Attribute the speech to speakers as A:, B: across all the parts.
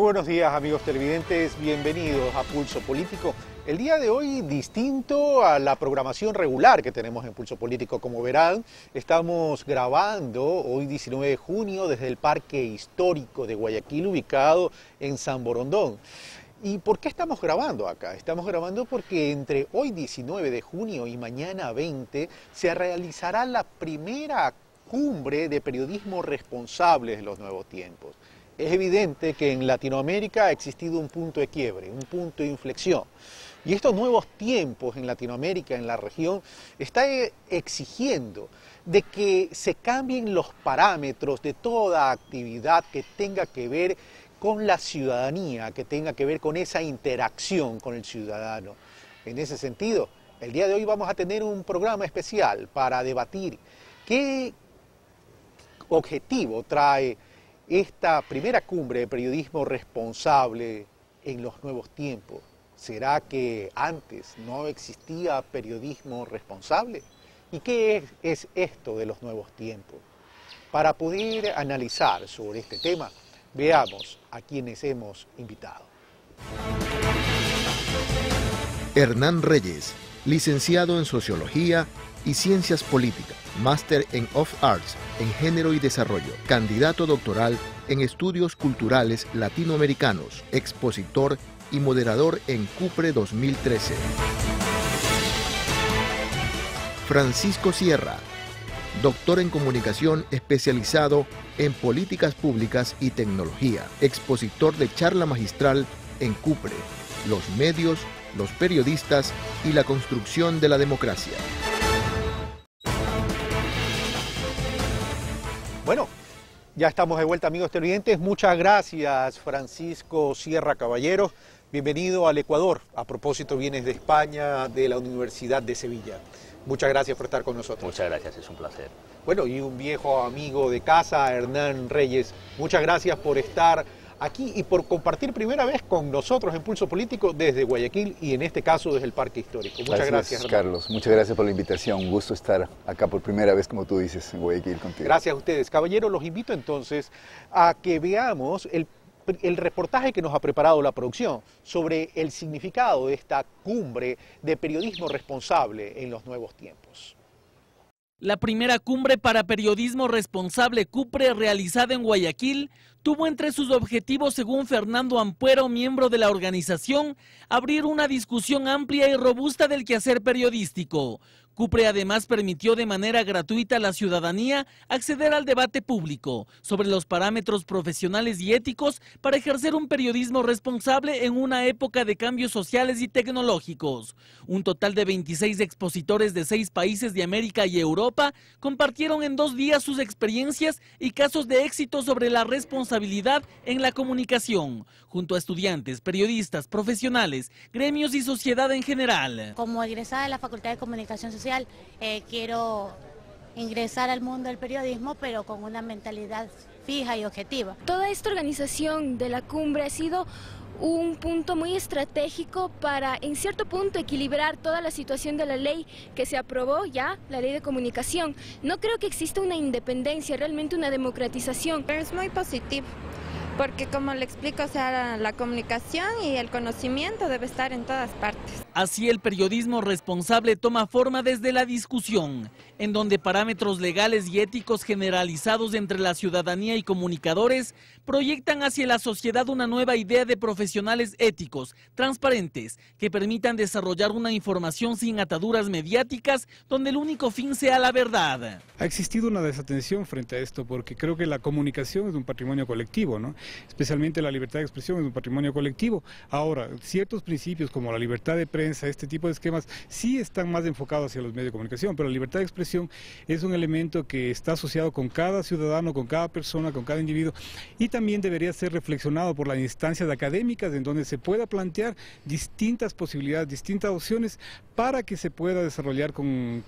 A: buenos días, amigos televidentes, bienvenidos a Pulso Político. El día de hoy, distinto a la programación regular que tenemos en Pulso Político, como verán, estamos grabando hoy 19 de junio desde el Parque Histórico de Guayaquil, ubicado en San Borondón. ¿Y por qué estamos grabando acá? Estamos grabando porque entre hoy 19 de junio y mañana 20 se realizará la primera cumbre de periodismo responsable de los nuevos tiempos. Es evidente que en Latinoamérica ha existido un punto de quiebre, un punto de inflexión. Y estos nuevos tiempos en Latinoamérica, en la región, está exigiendo de que se cambien los parámetros de toda actividad que tenga que ver con la ciudadanía, que tenga que ver con esa interacción con el ciudadano. En ese sentido, el día de hoy vamos a tener un programa especial para debatir qué objetivo trae esta primera cumbre de periodismo responsable en los nuevos tiempos. ¿Será que antes no existía periodismo responsable? ¿Y qué es esto de los nuevos tiempos? Para poder analizar sobre este tema, veamos a quienes hemos invitado.
B: Hernán Reyes, licenciado en Sociología y Ciencias Políticas, máster en Of Arts en Género y Desarrollo, candidato doctoral en Estudios Culturales Latinoamericanos, expositor y moderador en CUPRE 2013. Francisco Sierra, doctor en Comunicación especializado en Políticas Públicas y Tecnología, expositor de charla magistral en CUPRE, los medios, los periodistas y la construcción de la democracia.
A: Bueno, ya estamos de vuelta, amigos televidentes. Muchas gracias, Francisco Sierra Caballero. Bienvenido al Ecuador. A propósito, vienes de España, de la Universidad de Sevilla. Muchas gracias por estar con nosotros.
C: Muchas gracias, es un placer.
A: Bueno, y un viejo amigo de casa, Hernán Reyes. Muchas gracias por estar aquí y por compartir primera vez con nosotros en Pulso Político desde Guayaquil y en este caso desde el Parque Histórico. Muchas gracias, Hernán.
D: Carlos. Muchas gracias por la invitación. Un gusto estar acá por primera vez, como tú dices, en Guayaquil contigo.
A: Gracias a ustedes. Caballero, los invito entonces a que veamos el reportaje que nos ha preparado la producción sobre el significado de esta cumbre de periodismo responsable en los nuevos tiempos.
E: La primera cumbre para periodismo responsable CUPRE realizada en Guayaquil tuvo entre sus objetivos, según Fernando Ampuero, miembro de la organización, abrir una discusión amplia y robusta del quehacer periodístico. CUPRE además permitió de manera gratuita a la ciudadanía acceder al debate público sobre los parámetros profesionales y éticos para ejercer un periodismo responsable en una época de cambios sociales y tecnológicos. Un total de 26 expositores de 6 países de América y Europa compartieron en 2 días sus experiencias y casos de éxito sobre la responsabilidad en la comunicación, junto a estudiantes, periodistas, profesionales, gremios y sociedad en general.
F: Como egresada de la Facultad de Comunicación Social, quiero ingresar al mundo del periodismo, pero con una mentalidad fija y objetiva.
G: Toda esta organización de la cumbre ha sido un punto muy estratégico para, en cierto punto, equilibrar toda la situación de la ley que se aprobó ya, la ley de comunicación. No creo que exista una independencia, realmente una democratización.
H: Pero es muy positivo, porque como le explico, o sea, la comunicación y el conocimiento debe estar en todas partes.
E: Así el periodismo responsable toma forma desde la discusión, en donde parámetros legales y éticos generalizados entre la ciudadanía y comunicadores proyectan hacia la sociedad una nueva idea de profesionales éticos, transparentes, que permitan desarrollar una información sin ataduras mediáticas, donde el único fin sea la verdad.
I: Ha existido una desatención frente a esto, porque creo que la comunicación es un patrimonio colectivo, ¿no? Especialmente la libertad de expresión es un patrimonio colectivo. Ahora, ciertos principios como la libertad de prensa, este tipo de esquemas sí están más enfocados hacia los medios de comunicación, pero la libertad de expresión es un elemento que está asociado con cada ciudadano, con cada persona, con cada individuo, y también debería ser reflexionado por las instancias académicas en donde se pueda plantear distintas posibilidades, distintas opciones para que se pueda desarrollar con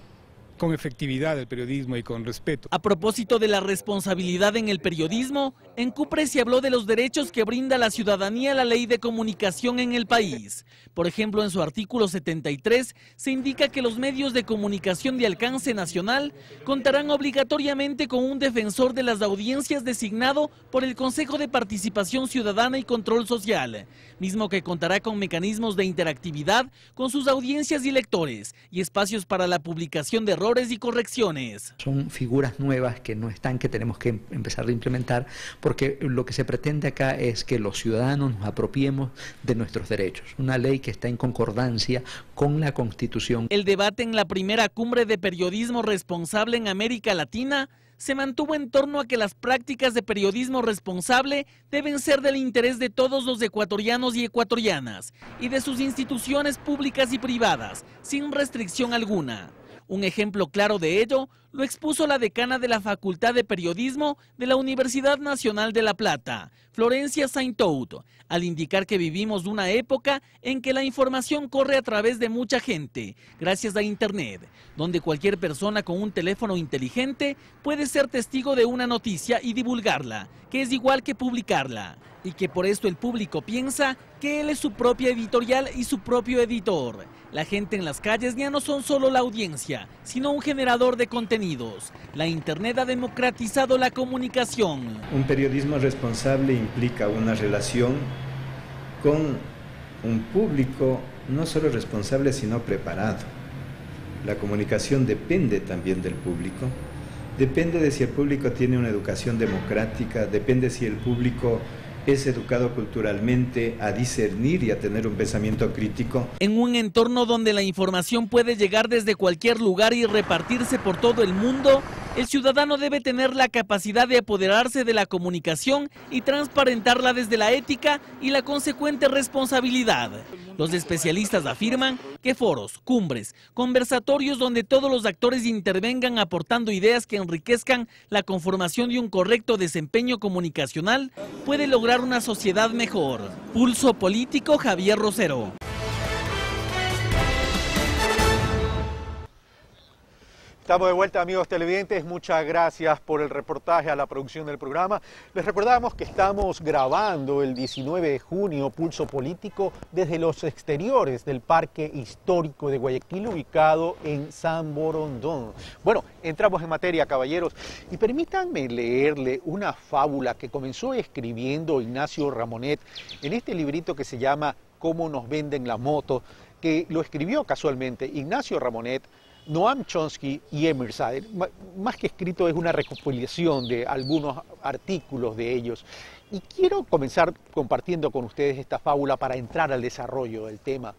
I: con efectividad el periodismo y con respeto.
E: A propósito de la responsabilidad en el periodismo, en Cupre se habló de los derechos que brinda a la ciudadanía la Ley de Comunicación en el país. Por ejemplo, en su artículo 73 se indica que los medios de comunicación de alcance nacional contarán obligatoriamente con un defensor de las audiencias designado por el Consejo de Participación Ciudadana y Control Social, mismo que contará con mecanismos de interactividad con sus audiencias y lectores y espacios para la publicación de errores y correcciones.
C: Son figuras nuevas que no están, que tenemos que empezar a implementar, porque lo que se pretende acá es que los ciudadanos nos apropiemos de nuestros derechos. Una ley que está en concordancia con la Constitución.
E: El debate en la primera cumbre de periodismo responsable en América Latina se mantuvo en torno a que las prácticas de periodismo responsable deben ser del interés de todos los ecuatorianos y ecuatorianas y de sus instituciones públicas y privadas, sin restricción alguna. Un ejemplo claro de ello lo expuso la decana de la Facultad de Periodismo de la Universidad Nacional de La Plata, Florencia Saintout, al indicar que vivimos una época en que la información corre a través de mucha gente, gracias a Internet, donde cualquier persona con un teléfono inteligente puede ser testigo de una noticia y divulgarla, que es igual que publicarla, y que por esto el público piensa que él es su propia editorial y su propio editor. La gente en las calles ya no son solo la audiencia, sino un generador de contenidos. La Internet ha democratizado la comunicación.
J: Un periodismo responsable implica una relación con un público no solo responsable, sino preparado. La comunicación depende también del público. Depende de si el público tiene una educación democrática, depende si el público es educado culturalmente a discernir y a tener un pensamiento crítico.
E: En un entorno donde la información puede llegar desde cualquier lugar y repartirse por todo el mundo, el ciudadano debe tener la capacidad de apoderarse de la comunicación y transparentarla desde la ética y la consecuente responsabilidad. Los especialistas afirman que foros, cumbres, conversatorios donde todos los actores intervengan aportando ideas que enriquezcan la conformación de un correcto desempeño comunicacional puede lograr una sociedad mejor. Pulso Político, Javier Rosero.
A: Estamos de vuelta, amigos televidentes. Muchas gracias por el reportaje, a la producción del programa. Les recordamos que estamos grabando el 19 de junio Pulso Político desde los exteriores del Parque Histórico de Guayaquil, ubicado en San Borondón. Bueno, entramos en materia, caballeros, y permítanme leerle una fábula que comenzó escribiendo Ignacio Ramonet en este librito que se llama Cómo nos venden la moto, que lo escribió casualmente Ignacio Ramonet, Noam Chomsky y Emir Sader. Más que escrito, es una recopilación de algunos artículos de ellos. Y quiero comenzar compartiendo con ustedes esta fábula para entrar al desarrollo del tema.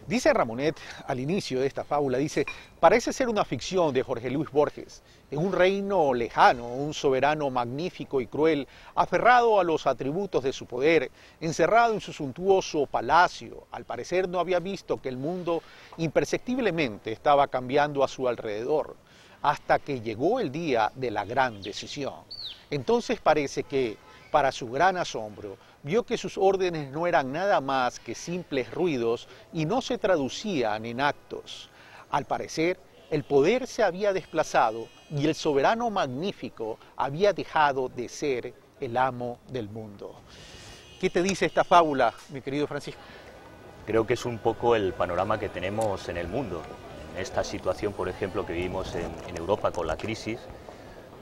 A: Dice Ramonet, al inicio de esta fábula, dice: parece ser una ficción de Jorge Luis Borges. En un reino lejano, un soberano magnífico y cruel, aferrado a los atributos de su poder, encerrado en su suntuoso palacio, al parecer no había visto que el mundo imperceptiblemente estaba cambiando a su alrededor, hasta que llegó el día de la gran decisión. Entonces parece que, para su gran asombro, vio que sus órdenes no eran nada más que simples ruidos y no se traducían en actos. Al parecer, el poder se había desplazado y el soberano magnífico había dejado de ser el amo del mundo. ¿Qué te dice esta fábula, mi querido Francisco?
K: Creo que es un poco el panorama que tenemos en el mundo. En esta situación, por ejemplo, que vivimos en Europa con la crisis,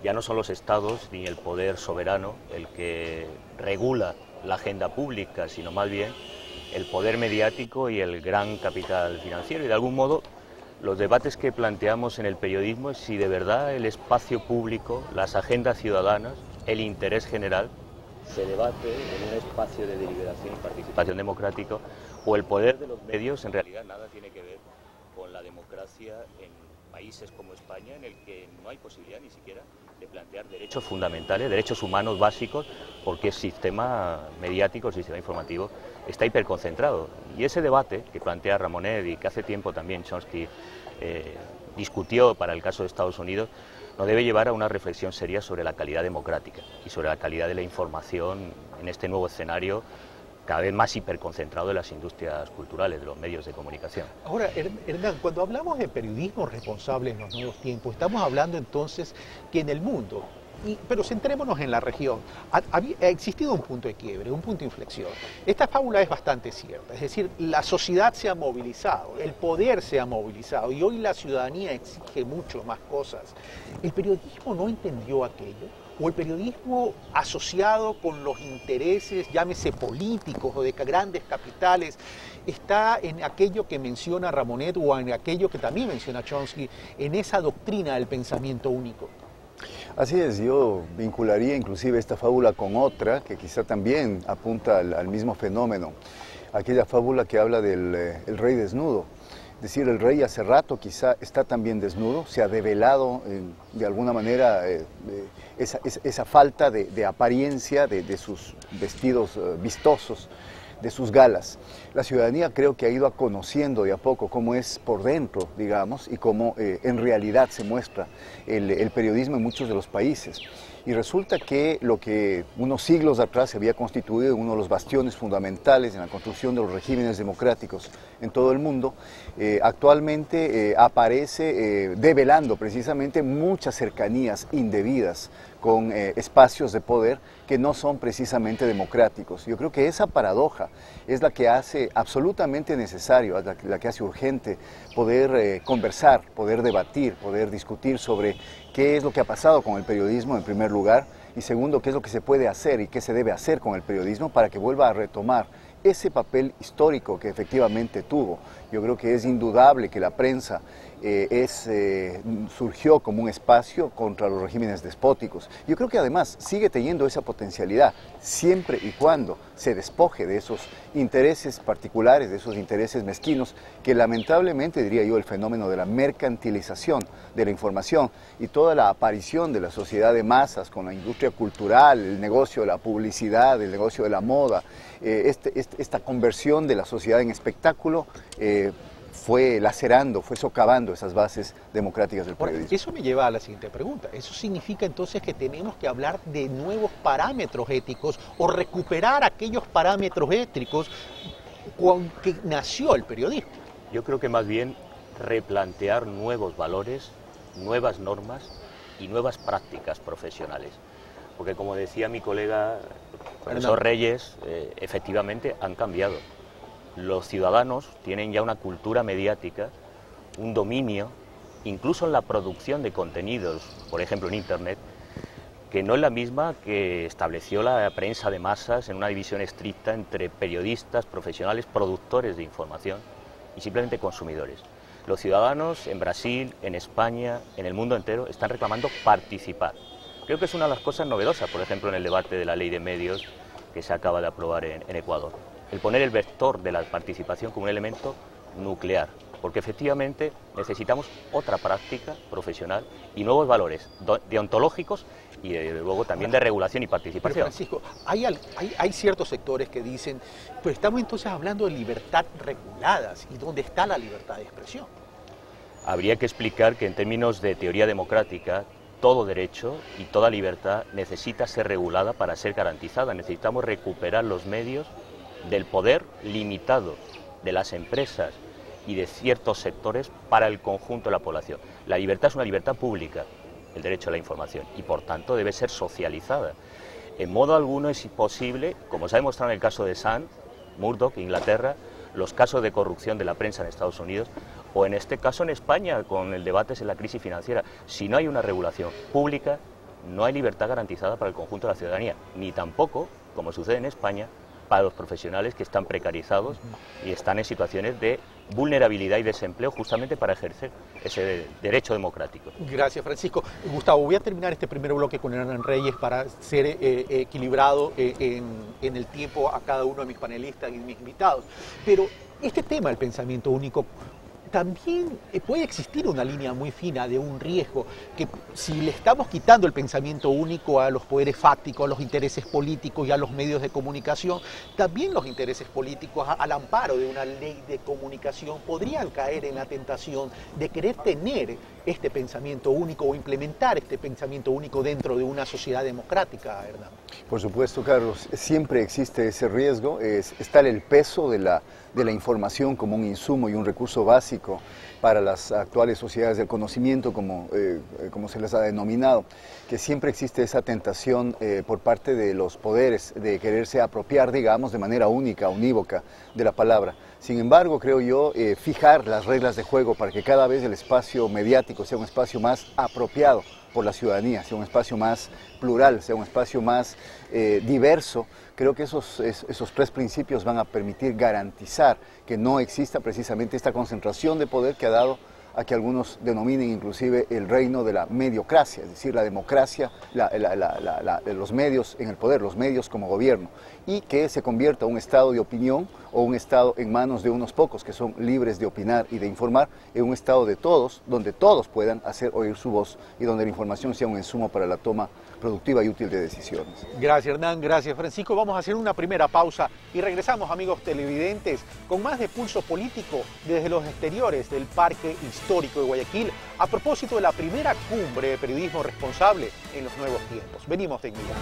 K: ya no son los estados ni el poder soberano el que regula la agenda pública, sino más bien el poder mediático y el gran capital financiero. Y de algún modo los debates que planteamos en el periodismo es si de verdad el espacio público, las agendas ciudadanas, el interés general se debate en un espacio de deliberación y participación democrático, o el poder de los medios en realidad nada tiene que ver con la democracia en países como España, en el que no hay posibilidad ni siquiera de plantear derechos fundamentales, derechos humanos básicos, porque el sistema mediático, el sistema informativo está hiperconcentrado. Y ese debate que plantea Ramonet y que hace tiempo también Chomsky discutió para el caso de Estados Unidos, nos debe llevar a una reflexión seria sobre la calidad democrática y sobre la calidad de la información en este nuevo escenario cada vez más hiperconcentrado en las industrias culturales, de los medios de comunicación.
A: Ahora, Hernán, cuando hablamos de periodismo responsable en los nuevos tiempos, estamos hablando entonces que en el mundo, pero centrémonos en la región, ha existido un punto de quiebre, un punto de inflexión. Esta fábula es bastante cierta, es decir, la sociedad se ha movilizado, el poder se ha movilizado y hoy la ciudadanía exige mucho más cosas. ¿El periodismo no entendió aquello? ¿O el periodismo asociado con los intereses, llámese políticos o de grandes capitales, está en aquello que menciona Ramonet o en aquello que también menciona Chomsky, en esa doctrina del pensamiento único?
D: Así es, yo vincularía inclusive esta fábula con otra que quizá también apunta al mismo fenómeno, aquella fábula que habla del el rey desnudo. Es decir, el rey hace rato quizá está también desnudo, se ha develado de alguna manera esa falta de apariencia de sus vestidos vistosos, de sus galas. La ciudadanía creo que ha ido conociendo de a poco cómo es por dentro, digamos, y cómo en realidad se muestra el periodismo en muchos de los países. Y resulta que lo que unos siglos atrás se había constituido en uno de los bastiones fundamentales en la construcción de los regímenes democráticos en todo el mundo, actualmente aparece develando precisamente muchas cercanías indebidas con espacios de poder que no son precisamente democráticos. Yo creo que esa paradoja es la que hace absolutamente necesario, la que hace urgente poder conversar, poder debatir, poder discutir sobre qué es lo que ha pasado con el periodismo en primer lugar y segundo, qué es lo que se puede hacer y qué se debe hacer con el periodismo para que vuelva a retomar ese papel histórico que efectivamente tuvo. Yo creo que es indudable que la prensa surgió como un espacio contra los regímenes despóticos. Yo creo que además sigue teniendo esa potencialidad, siempre y cuando se despoje de esos intereses particulares, de esos intereses mezquinos, que lamentablemente, diría yo, el fenómeno de la mercantilización de la información y toda la aparición de la sociedad de masas con la industria cultural, el negocio de la publicidad, el negocio de la moda, esta conversión de la sociedad en espectáculo, fue lacerando, fue socavando esas bases democráticas del periodismo.
A: Eso me lleva a la siguiente pregunta. ¿Eso significa entonces que tenemos que hablar de nuevos parámetros éticos o recuperar aquellos parámetros éticos con que nació el periodismo?
K: Yo creo que más bien replantear nuevos valores, nuevas normas y nuevas prácticas profesionales. Porque como decía mi colega, el profesor Reyes, efectivamente han cambiado. Los ciudadanos tienen ya una cultura mediática, un dominio, incluso en la producción de contenidos, por ejemplo en Internet, que no es la misma que estableció la prensa de masas en una división estricta entre periodistas, profesionales, productores de información y simplemente consumidores. Los ciudadanos en Brasil, en España, en el mundo entero, están reclamando participar. Creo que es una de las cosas novedosas, por ejemplo, en el debate de la ley de medios que se acaba de aprobar en Ecuador. El poner el vector de la participación como un elemento nuclear, porque efectivamente necesitamos otra práctica profesional y nuevos valores deontológicos y luego también de regulación y participación.
A: Pero Francisco, hay ciertos sectores que dicen, pues estamos entonces hablando de libertad reguladas, ¿y dónde está la libertad de expresión?
K: Habría que explicar que en términos de teoría democrática, todo derecho y toda libertad necesita ser regulada para ser garantizada. Necesitamos recuperar los medios del poder limitado de las empresas y de ciertos sectores para el conjunto de la población. La libertad es una libertad pública, el derecho a la información, y por tanto debe ser socializada. En modo alguno es imposible, como se ha demostrado en el caso de Sun, Murdoch, Inglaterra, los casos de corrupción de la prensa en Estados Unidos, o en este caso en España, con el debate en la crisis financiera. Si no hay una regulación pública, no hay libertad garantizada para el conjunto de la ciudadanía, ni tampoco, como sucede en España, para los profesionales que están precarizados y están en situaciones de vulnerabilidad y desempleo justamente para ejercer ese derecho democrático.
A: Gracias, Francisco. Gustavo, voy a terminar este primer bloque con Hernán Reyes para ser equilibrado en el tiempo a cada uno de mis panelistas y mis invitados. Pero este tema del pensamiento único, también puede existir una línea muy fina de un riesgo que si le estamos quitando el pensamiento único a los poderes fácticos, a los intereses políticos y a los medios de comunicación, también los intereses políticos al amparo de una ley de comunicación podrían caer en la tentación de querer tener este pensamiento único o implementar este pensamiento único dentro de una sociedad democrática, Hernán?
D: Por supuesto, Carlos, siempre existe ese riesgo, está el peso de la información como un insumo y un recurso básico para las actuales sociedades del conocimiento, como se les ha denominado, que siempre existe esa tentación por parte de los poderes de quererse apropiar, digamos, de manera única, unívoca de la palabra. Sin embargo, creo yo, fijar las reglas de juego para que cada vez el espacio mediático sea un espacio más apropiado por la ciudadanía, sea un espacio más plural, sea un espacio más diverso. Creo que esos tres principios van a permitir garantizar que no exista precisamente esta concentración de poder que ha dado a que algunos denominen inclusive el reino de la mediocracia, es decir, la democracia, los medios en el poder, los medios como gobierno, y que se convierta un estado de opinión o un estado en manos de unos pocos que son libres de opinar y de informar, en un estado de todos, donde todos puedan hacer oír su voz y donde la información sea un insumo para la toma productiva y útil de decisiones.
A: Gracias, Hernán, gracias, Francisco. Vamos a hacer una primera pausa y regresamos, amigos televidentes, con más de Pulso Político desde los exteriores del Parque Histórico de Guayaquil, a propósito de la primera cumbre de periodismo responsable en los nuevos tiempos. Venimos de inmediato.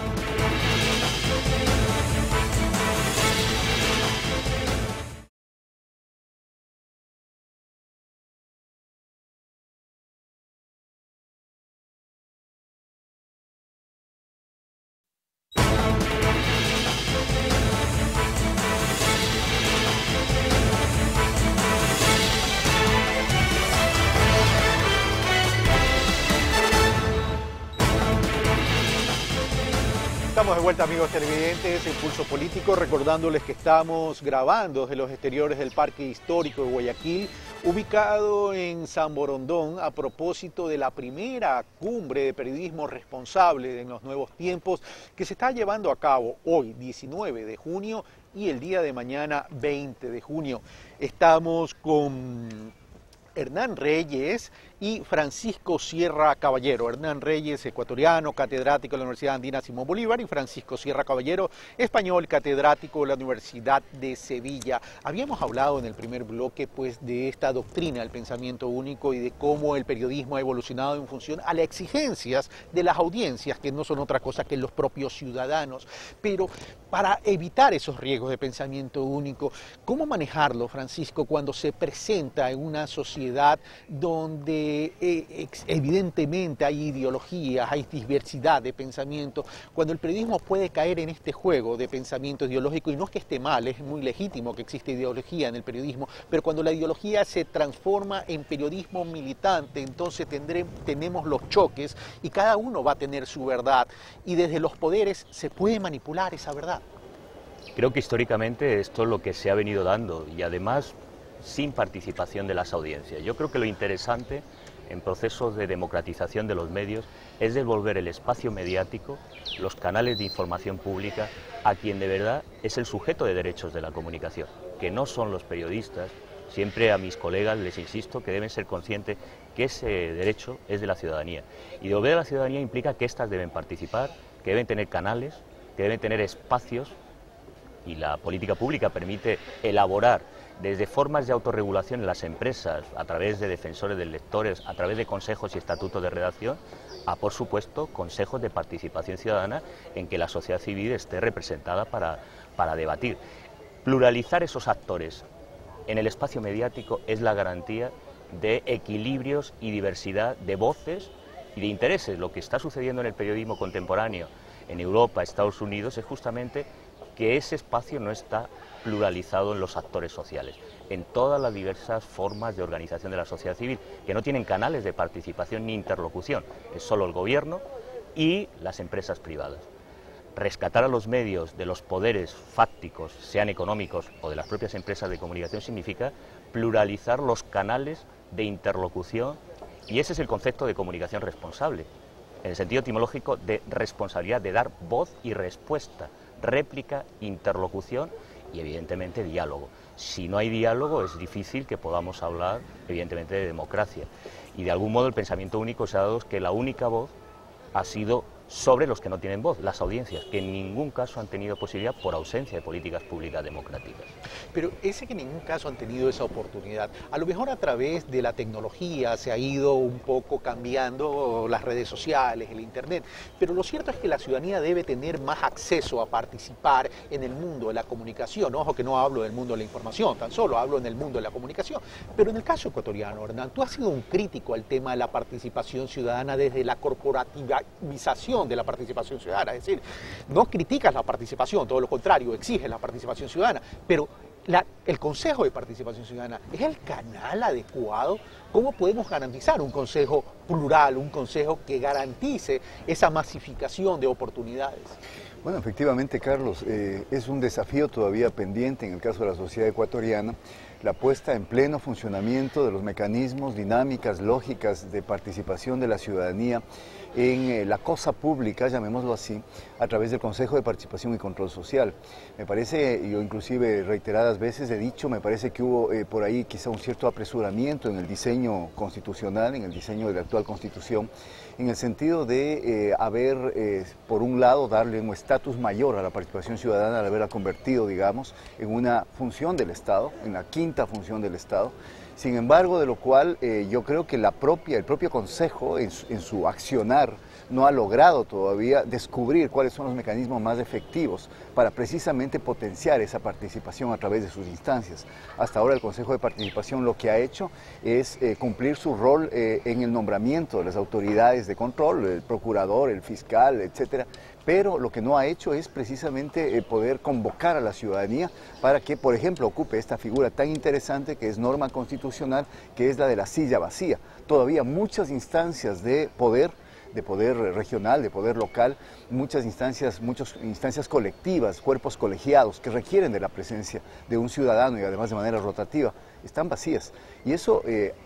A: Estamos de vuelta, amigos televidentes, en Pulso Político, recordándoles que estamos grabando desde los exteriores del Parque Histórico de Guayaquil, ubicado en San Borondón, a propósito de la primera cumbre de periodismo responsable en los nuevos tiempos que se está llevando a cabo hoy, 19 de junio, y el día de mañana, 20 de junio. Estamos con Hernán Reyes y Francisco Sierra Caballero. Hernán Reyes, ecuatoriano, catedrático de la Universidad Andina Simón Bolívar, y Francisco Sierra Caballero, español, catedrático de la Universidad de Sevilla. Habíamos hablado en el primer bloque pues de esta doctrina del pensamiento único y de cómo el periodismo ha evolucionado en función a las exigencias de las audiencias, que no son otra cosa que los propios ciudadanos. Pero para evitar esos riesgos de pensamiento único, ¿cómo manejarlo, Francisco, cuando se presenta en una sociedad donde evidentemente hay ideologías, hay diversidad de pensamiento, cuando el periodismo puede caer en este juego de pensamiento ideológico? Y no es que esté mal, es muy legítimo que exista ideología en el periodismo, pero cuando la ideología se transforma en periodismo militante, entonces tenemos los choques y cada uno va a tener su verdad, y desde los poderes se puede manipular esa verdad.
K: Creo que históricamente esto es lo que se ha venido dando, y además sin participación de las audiencias. Yo creo que lo interesante en procesos de democratización de los medios es devolver el espacio mediático, los canales de información pública, a quien de verdad es el sujeto de derechos de la comunicación, que no son los periodistas. Siempre a mis colegas les insisto que deben ser conscientes que ese derecho es de la ciudadanía. Y devolver a la ciudadanía implica que éstas deben participar, que deben tener canales, que deben tener espacios, y la política pública permite elaborar desde formas de autorregulación en las empresas, a través de defensores de lectores, a través de consejos y estatutos de redacción, a, por supuesto, consejos de participación ciudadana en que la sociedad civil esté representada para debatir. Pluralizar esos actores en el espacio mediático es la garantía de equilibrios y diversidad de voces y de intereses. Lo que está sucediendo en el periodismo contemporáneo en Europa, Estados Unidos, es justamente que ese espacio no está pluralizado en los actores sociales, en todas las diversas formas de organización de la sociedad civil, que no tienen canales de participación ni interlocución, es solo el gobierno y las empresas privadas. Rescatar a los medios de los poderes fácticos, sean económicos o de las propias empresas de comunicación, significa pluralizar los canales de interlocución, y ese es el concepto de comunicación responsable, en el sentido etimológico de responsabilidad, de dar voz y respuesta, réplica, interlocución y evidentemente diálogo. Si no hay diálogo es difícil que podamos hablar evidentemente de democracia, y de algún modo el pensamiento único se ha dado que la única voz ha sido sobre los que no tienen voz, las audiencias, que en ningún caso han tenido posibilidad por ausencia de políticas públicas democráticas.
A: Pero ese que en ningún caso han tenido esa oportunidad, a lo mejor a través de la tecnología se ha ido un poco cambiando las redes sociales, el internet, pero lo cierto es que la ciudadanía debe tener más acceso a participar en el mundo de la comunicación. Ojo que no hablo del mundo de la información, tan solo hablo en el mundo de la comunicación. Pero en el caso ecuatoriano, Hernán, tú has sido un crítico al tema de la participación ciudadana desde la corporativización de la participación ciudadana, es decir, no criticas la participación, todo lo contrario, exiges la participación ciudadana, pero el Consejo de Participación Ciudadana ¿es el canal adecuado? ¿Cómo podemos garantizar un consejo plural, un consejo que garantice esa masificación de oportunidades?
D: Bueno, efectivamente, Carlos, es un desafío todavía pendiente en el caso de la sociedad ecuatoriana, la puesta en pleno funcionamiento de los mecanismos, dinámicas, lógicas de participación de la ciudadanía en la cosa pública, llamémoslo así, a través del Consejo de Participación y Control Social. Me parece, yo inclusive reiteradas veces he dicho, me parece que hubo por ahí quizá un cierto apresuramiento en el diseño constitucional, en el diseño de la actual Constitución, en el sentido de por un lado, darle un estatus mayor a la participación ciudadana al haberla convertido, digamos, en una función del Estado, en la quinta función del Estado. Sin embargo, de lo cual yo creo que el propio Consejo en su accionar no ha logrado todavía descubrir cuáles son los mecanismos más efectivos para precisamente potenciar esa participación a través de sus instancias. Hasta ahora el Consejo de Participación lo que ha hecho es cumplir su rol en el nombramiento de las autoridades de control, el procurador, el fiscal, etcétera, pero lo que no ha hecho es precisamente poder convocar a la ciudadanía para que, por ejemplo, ocupe esta figura tan interesante que es norma constitucional, que es la de la silla vacía. Todavía muchas instancias de poder regional, de poder local, muchas instancias colectivas, cuerpos colegiados que requieren de la presencia de un ciudadano y además de manera rotativa, están vacías. Y eso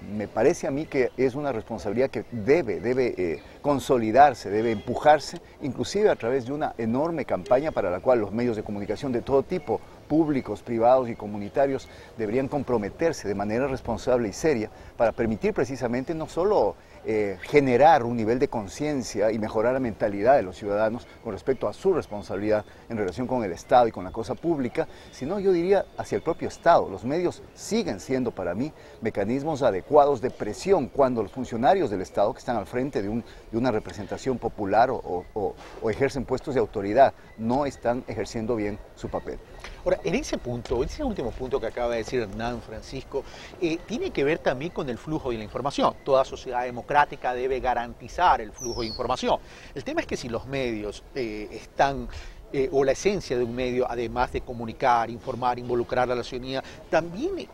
D: me parece a mí que es una responsabilidad que debe consolidarse, debe empujarse, inclusive a través de una enorme campaña para la cual los medios de comunicación de todo tipo, públicos, privados y comunitarios, deberían comprometerse de manera responsable y seria para permitir precisamente no solo generar un nivel de conciencia y mejorar la mentalidad de los ciudadanos con respecto a su responsabilidad en relación con el Estado y con la cosa pública, sino yo diría hacia el propio Estado. Los medios siguen siendo para mí mecanismos adecuados de presión cuando los funcionarios del Estado que están al frente de una representación popular o ejercen puestos de autoridad no están ejerciendo bien su papel.
A: Ahora, en ese punto, ese último punto que acaba de decir Hernán, Francisco, tiene que ver también con el flujo de la información. Toda sociedad democrática debe garantizar el flujo de información. El tema es que si los medios o la esencia de un medio, además de comunicar, informar, involucrar a la ciudadanía, también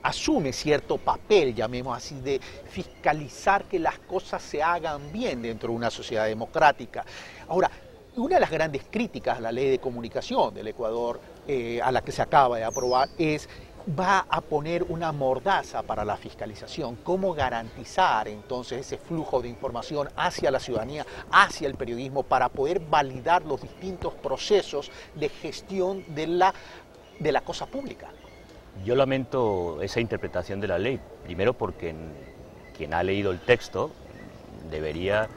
A: asume cierto papel, llamemos así, de fiscalizar que las cosas se hagan bien dentro de una sociedad democrática. Ahora, una de las grandes críticas a la ley de comunicación del Ecuador, a la que se acaba de aprobar, va a poner una mordaza para la fiscalización. ¿Cómo garantizar entonces ese flujo de información hacia la ciudadanía, hacia el periodismo, para poder validar los distintos procesos de gestión de la cosa pública?
K: Yo lamento esa interpretación de la ley, primero porque quien ha leído el texto debería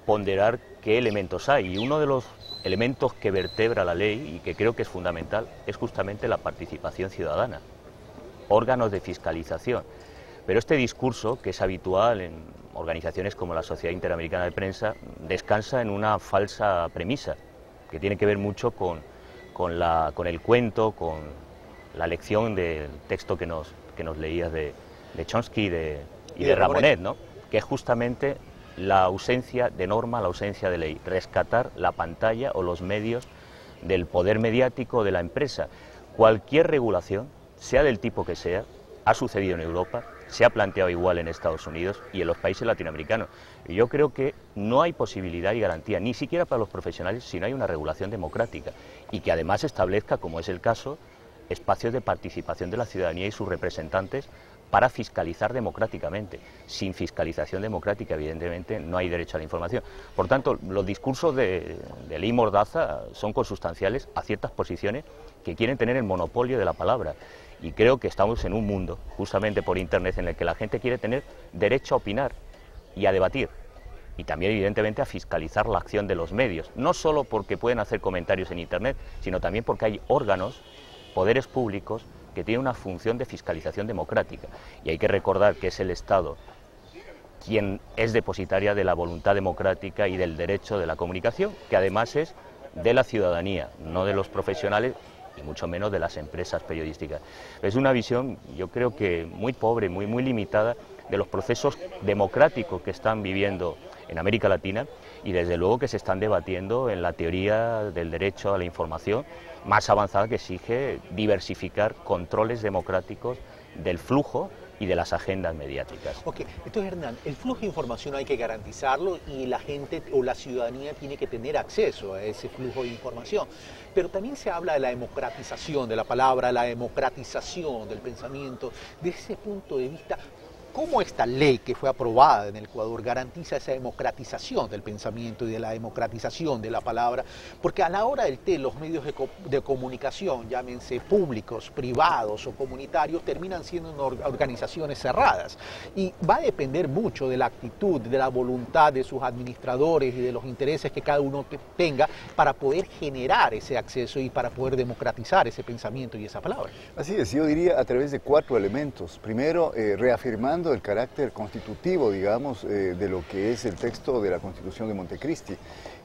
K: ponderar qué elementos hay, y uno de los elementos que vertebra la ley y que creo que es fundamental es justamente la participación ciudadana, órganos de fiscalización. Pero este discurso, que es habitual en organizaciones como la Sociedad Interamericana de Prensa, descansa en una falsa premisa, que tiene que ver mucho con el cuento, con la lección del texto que nos leías de Chomsky y de Ramonet, ¿no? Que es justamente la ausencia de norma, la ausencia de ley, rescatar la pantalla o los medios del poder mediático de la empresa. Cualquier regulación, sea del tipo que sea, ha sucedido en Europa, se ha planteado igual en Estados Unidos y en los países latinoamericanos. Y yo creo que no hay posibilidad y garantía, ni siquiera para los profesionales, si no hay una regulación democrática y que además establezca, como es el caso, espacios de participación de la ciudadanía y sus representantes para fiscalizar democráticamente. Sin fiscalización democrática, evidentemente, no hay derecho a la información. Por tanto, los discursos de ley mordaza son consustanciales a ciertas posiciones que quieren tener el monopolio de la palabra. Y creo que estamos en un mundo, justamente por Internet, en el que la gente quiere tener derecho a opinar y a debatir. y también evidentemente a fiscalizar la acción de los medios, no solo porque pueden hacer comentarios en Internet, sino también porque hay órganos, poderes públicos, que tienen una función de fiscalización democrática. Y hay que recordar que es el Estado quien es depositaria de la voluntad democrática y del derecho de la comunicación, que además es de la ciudadanía, no de los profesionales y mucho menos de las empresas periodísticas. Es una visión, yo creo que muy pobre, muy limitada de los procesos democráticos que están viviendo en América Latina y desde luego que se están debatiendo en la teoría del derecho a la información más avanzada, que exige diversificar controles democráticos del flujo y de las agendas mediáticas.
A: Ok, entonces Hernán, el flujo de información hay que garantizarlo y la gente o la ciudadanía tiene que tener acceso a ese flujo de información. Pero también se habla de la democratización de la palabra, la democratización del pensamiento. Desde ese punto de vista, ¿cómo esta ley que fue aprobada en el Ecuador garantiza esa democratización del pensamiento y de la democratización de la palabra? Porque a la hora del té, los medios de comunicación, llámense públicos, privados o comunitarios, terminan siendo organizaciones cerradas. Y va a depender mucho de la actitud, de la voluntad de sus administradores y de los intereses que cada uno tenga para poder generar ese acceso y para poder democratizar ese pensamiento y esa palabra.
D: Así es, yo diría a través de 4 elementos. Primero, reafirmando el carácter constitutivo, digamos, de lo que es el texto de la Constitución de Montecristi,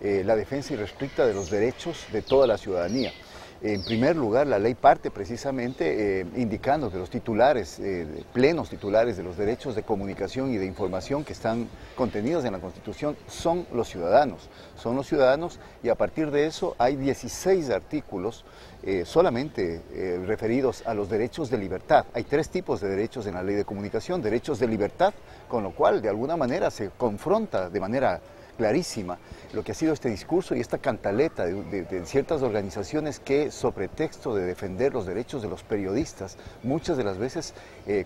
D: la defensa irrestricta de los derechos de toda la ciudadanía. En primer lugar, la ley parte precisamente indicando que los titulares, plenos titulares de los derechos de comunicación y de información que están contenidos en la Constitución son los ciudadanos y a partir de eso hay 16 artículos solamente referidos a los derechos de libertad. Hay 3 tipos de derechos en la ley de comunicación, derechos de libertad, con lo cual de alguna manera se confronta de manera clarísima lo que ha sido este discurso y esta cantaleta de ciertas organizaciones que, sobre texto de defender los derechos de los periodistas, muchas de las veces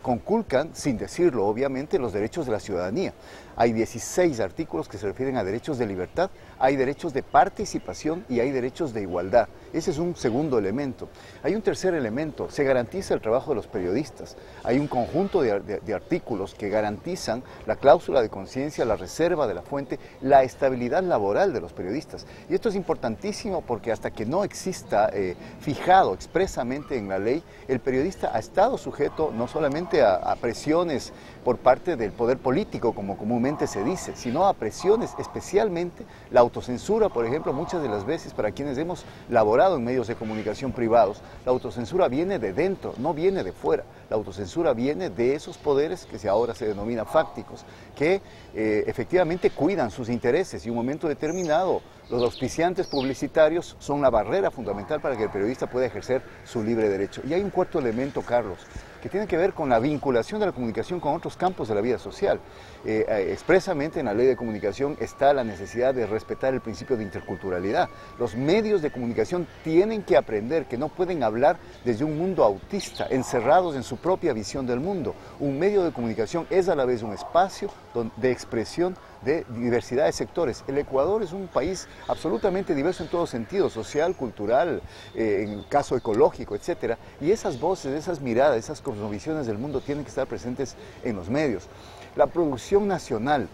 D: conculcan, sin decirlo obviamente, los derechos de la ciudadanía. Hay 16 artículos que se refieren a derechos de libertad, hay derechos de participación y hay derechos de igualdad. Ese es un segundo elemento. Hay un tercer elemento, se garantiza el trabajo de los periodistas. Hay un conjunto de artículos que garantizan la cláusula de conciencia, la reserva de la fuente, la estabilidad laboral de los periodistas. Y esto es importantísimo porque hasta que no exista fijado expresamente en la ley, el periodista ha estado sujeto no solamente a presiones por parte del poder político, como comúnmente se dice, sino a presiones, especialmente la autocensura, por ejemplo, muchas de las veces para quienes hemos laborado en medios de comunicación privados, la autocensura viene de dentro, no viene de fuera. La autocensura viene de esos poderes que ahora se denominan fácticos, que efectivamente cuidan sus intereses y en un momento determinado los auspiciantes publicitarios son la barrera fundamental para que el periodista pueda ejercer su libre derecho. Y hay un cuarto elemento, Carlos, que tiene que ver con la vinculación de la comunicación con otros campos de la vida social. Expresamente en la ley de comunicación está la necesidad de respetar el principio de interculturalidad. Los medios de comunicación tienen que aprender que no pueden hablar desde un mundo autista, encerrados en su propia visión del mundo. Un medio de comunicación es a la vez un espacio de expresión de diversidad de sectores. El Ecuador es un país absolutamente diverso en todo sentido, social, cultural, en el caso ecológico, etcétera, y esas voces, esas miradas, esas cosmovisiones del mundo tienen que estar presentes en los medios. La producción nacional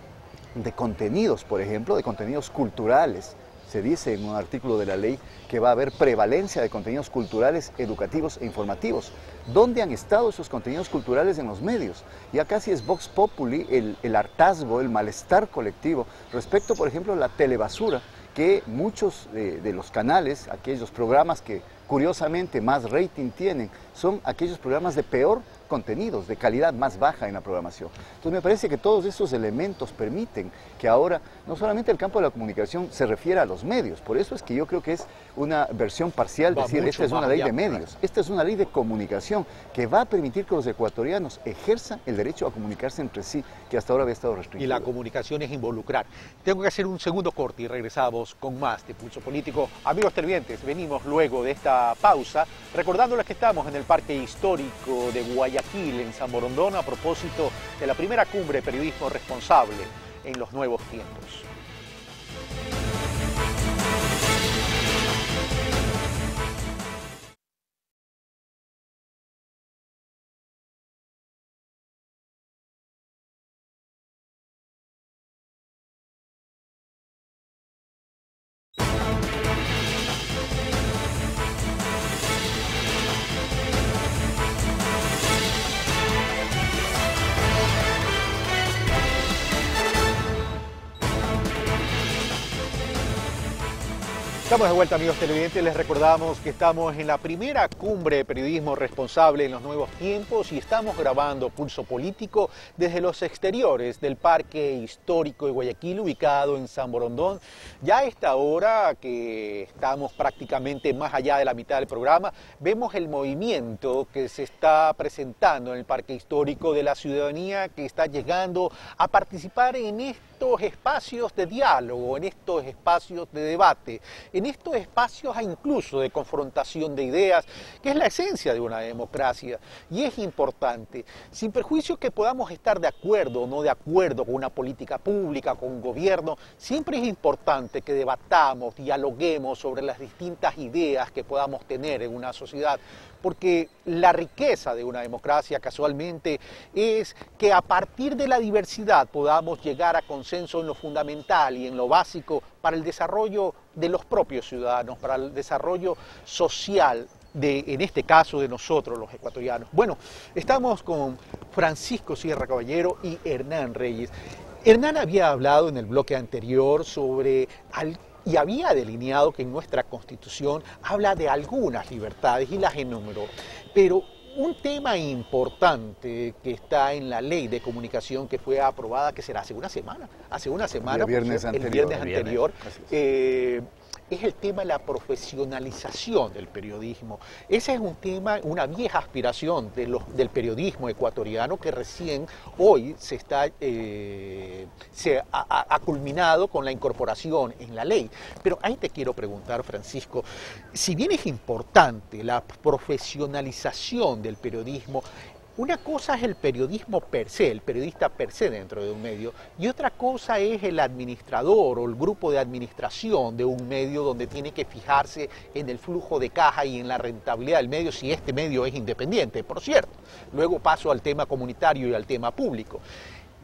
D: de contenidos, por ejemplo, de contenidos culturales, se dice en un artículo de la ley que va a haber prevalencia de contenidos culturales, educativos e informativos. ¿Dónde han estado esos contenidos culturales en los medios? Ya casi es vox populi el hartazgo, el malestar colectivo respecto, por ejemplo, a la telebasura, que muchos de los canales, aquellos programas que curiosamente más rating tienen, son aquellos programas de peor contenidos, de calidad más baja en la programación. Entonces me parece que todos estos elementos permiten que ahora no solamente el campo de la comunicación se refiera a los medios, por eso es que yo creo que es una versión parcial, decir, esta es una ley de medios, esta es una ley de comunicación que va a permitir que los ecuatorianos ejerzan el derecho a comunicarse entre sí, que hasta ahora había estado restringido.
A: Y la comunicación es involucrar. Tengo que hacer un segundo corte y regresamos con más de Pulso Político. Amigos televidentes, venimos luego de esta pausa recordándoles que estamos en el Parque Histórico de Guayaquil, en San Borondón, a propósito de la primera cumbre de periodismo responsable en los nuevos tiempos. Estamos de vuelta, amigos televidentes. Les recordamos que estamos en la primera cumbre de periodismo responsable en los nuevos tiempos y estamos grabando Pulso Político desde los exteriores del Parque Histórico de Guayaquil, ubicado en San Borondón. Ya a esta hora, que estamos prácticamente más allá de la mitad del programa, vemos el movimiento que se está presentando en el Parque Histórico de la ciudadanía que está llegando a participar en estos espacios de diálogo, en estos espacios de debate, en estos espacios incluso de confrontación de ideas, que es la esencia de una democracia. Y es importante, sin perjuicio que podamos estar de acuerdo o no de acuerdo con una política pública, con un gobierno, siempre es importante que debatamos, dialoguemos sobre las distintas ideas que podamos tener en una sociedad, porque la riqueza de una democracia casualmente es que a partir de la diversidad podamos llegar a consenso en lo fundamental y en lo básico para el desarrollo de los propios ciudadanos, para el desarrollo social en este caso de nosotros los ecuatorianos. Bueno, estamos con Francisco Sierra Caballero y Hernán Reyes. Hernán había hablado en el bloque anterior y había delineado que en nuestra Constitución habla de algunas libertades y las enumeró. Pero un tema importante que está en la ley de comunicación que fue aprobada, que será hace una semana,
D: el viernes anterior,
A: es el tema de la profesionalización del periodismo. Ese es un tema, una vieja aspiración del periodismo ecuatoriano que recién hoy ha culminado con la incorporación en la ley. Pero ahí te quiero preguntar, Francisco, si bien es importante la profesionalización del periodismo, una cosa es el periodismo per se, el periodista per se dentro de un medio, y otra cosa es el administrador o el grupo de administración de un medio donde tiene que fijarse en el flujo de caja y en la rentabilidad del medio, si este medio es independiente, por cierto. Luego paso al tema comunitario y al tema público.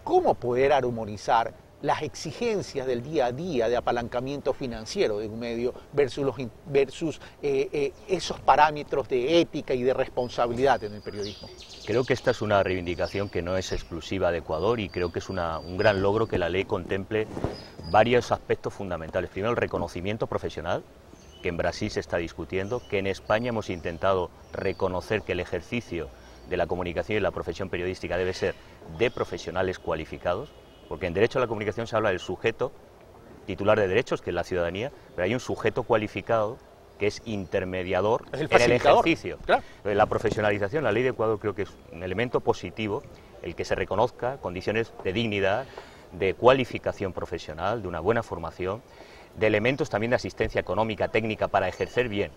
A: ¿Cómo poder armonizar las exigencias del día a día de apalancamiento financiero de un medio versus esos parámetros de ética y de responsabilidad en el periodismo?
K: Creo que esta es una reivindicación que no es exclusiva de Ecuador y creo que es un gran logro que la ley contemple varios aspectos fundamentales. Primero, el reconocimiento profesional, que en Brasil se está discutiendo, que en España hemos intentado reconocer que el ejercicio de la comunicación y la profesión periodística debe ser de profesionales cualificados, porque en derecho a la comunicación se habla del sujeto titular de derechos, que es la ciudadanía, pero hay un sujeto cualificado que es intermediador en el ejercicio. Claro. La profesionalización, la ley de Ecuador creo que es un elemento positivo, el que se reconozca condiciones de dignidad, de cualificación profesional, de una buena formación, de elementos también de asistencia económica, técnica, para ejercer bien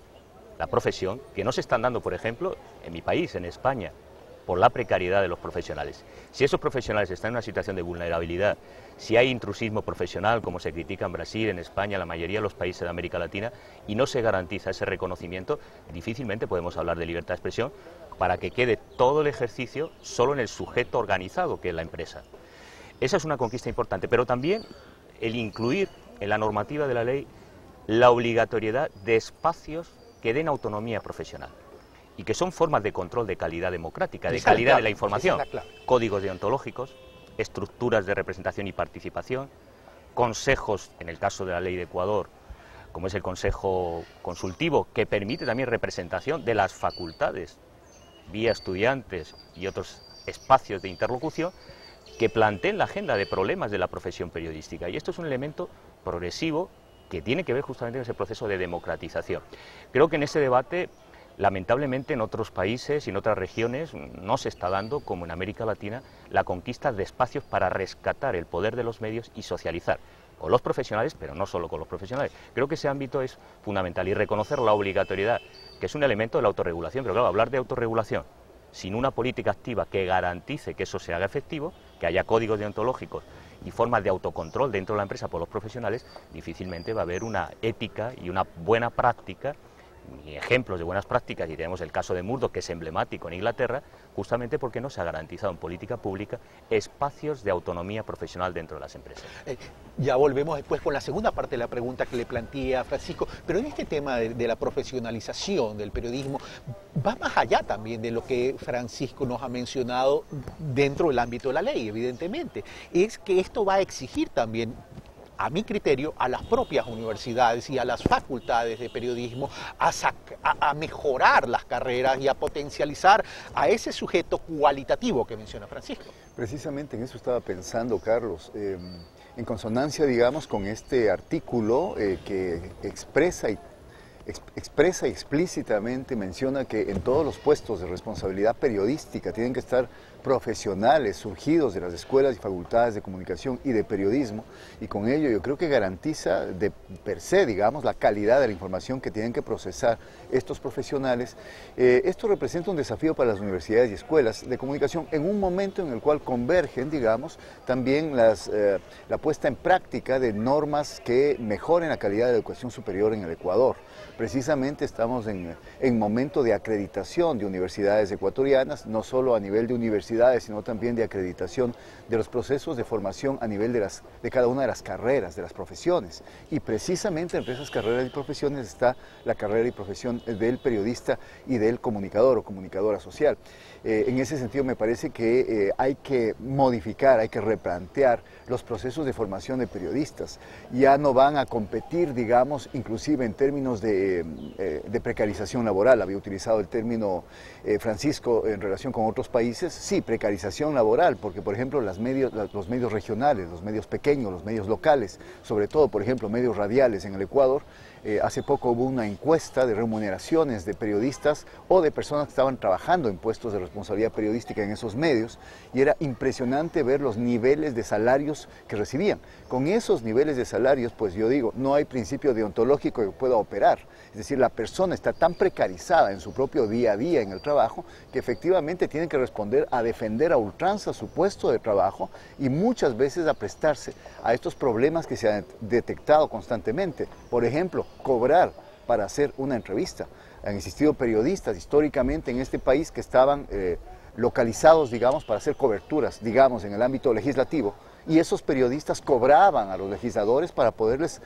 K: la profesión, que no se están dando, por ejemplo, en mi país, en España, por la precariedad de los profesionales. Si esos profesionales están en una situación de vulnerabilidad, si hay intrusismo profesional, como se critica en Brasil, en España, en la mayoría de los países de América Latina, y no se garantiza ese reconocimiento, difícilmente podemos hablar de libertad de expresión para que quede todo el ejercicio solo en el sujeto organizado, que es la empresa. Esa es una conquista importante, pero también el incluir en la normativa de la ley la obligatoriedad de espacios que den autonomía profesional y que son formas de control de calidad democrática, de calidad de la información, códigos deontológicos, estructuras de representación y participación, consejos, en el caso de la ley de Ecuador, como es el Consejo Consultivo, que permite también representación de las facultades, vía estudiantes y otros espacios de interlocución, que planteen la agenda de problemas de la profesión periodística. Y esto es un elemento progresivo que tiene que ver justamente con ese proceso de democratización. Creo que en ese debate, lamentablemente, en otros países y en otras regiones no se está dando, como en América Latina, la conquista de espacios para rescatar el poder de los medios y socializar con los profesionales, pero no solo con los profesionales. Creo que ese ámbito es fundamental y reconocer la obligatoriedad, que es un elemento de la autorregulación, pero claro, hablar de autorregulación sin una política activa que garantice que eso se haga efectivo, que haya códigos deontológicos y formas de autocontrol dentro de la empresa por los profesionales, difícilmente va a haber una ética y una buena práctica, ni ejemplos de buenas prácticas, y tenemos el caso de Murdoch, que es emblemático en Inglaterra, justamente porque no se ha garantizado en política pública espacios de autonomía profesional dentro de las empresas.
A: Ya volvemos después con la segunda parte de la pregunta que le planteé a Francisco, pero en este tema de la profesionalización del periodismo, va más allá también de lo que Francisco nos ha mencionado dentro del ámbito de la ley, evidentemente. Es que esto va a exigir también a mi criterio, a las propias universidades y a las facultades de periodismo a mejorar las carreras y a potencializar a ese sujeto cualitativo que menciona Francisco.
D: Precisamente en eso estaba pensando, Carlos, en consonancia, digamos, con este artículo que expresa y explícitamente menciona que en todos los puestos de responsabilidad periodística tienen que estar profesionales surgidos de las escuelas y facultades de comunicación y de periodismo, y con ello yo creo que garantiza de per se, digamos, la calidad de la información que tienen que procesar estos profesionales. Esto representa un desafío para las universidades y escuelas de comunicación en un momento en el cual convergen, digamos, también la puesta en práctica de normas que mejoren la calidad de la educación superior en el Ecuador. Precisamente estamos en momento de acreditación de universidades ecuatorianas, no solo a nivel de universidades, sino también de acreditación de los procesos de formación a nivel de cada una de las carreras, de las profesiones. Y precisamente entre esas carreras y profesiones está la carrera y profesión del periodista y del comunicador o comunicadora social. En ese sentido me parece que hay que modificar, hay que replantear los procesos de formación de periodistas. Ya no van a competir, digamos, inclusive en términos de precarización laboral. Había utilizado el término Francisco en relación con otros países. Sí, precarización laboral, porque por ejemplo los medios regionales, los medios pequeños, los medios locales, sobre todo por ejemplo medios radiales en el Ecuador, hace poco hubo una encuesta de remuneraciones de periodistas o de personas que estaban trabajando en puestos de responsabilidad periodística en esos medios, y era impresionante ver los niveles de salarios que recibían. Con esos niveles de salarios, pues yo digo, no hay principio deontológico que pueda operar. Es decir, la persona está tan precarizada en su propio día a día en el trabajo que efectivamente tiene que responder a defender a ultranza su puesto de trabajo y muchas veces a prestarse a estos problemas que se han detectado constantemente. Por ejemplo, cobrar para hacer una entrevista. Han existido periodistas históricamente en este país que estaban localizados, digamos, para hacer coberturas, digamos, en el ámbito legislativo, y esos periodistas cobraban a los legisladores para poderles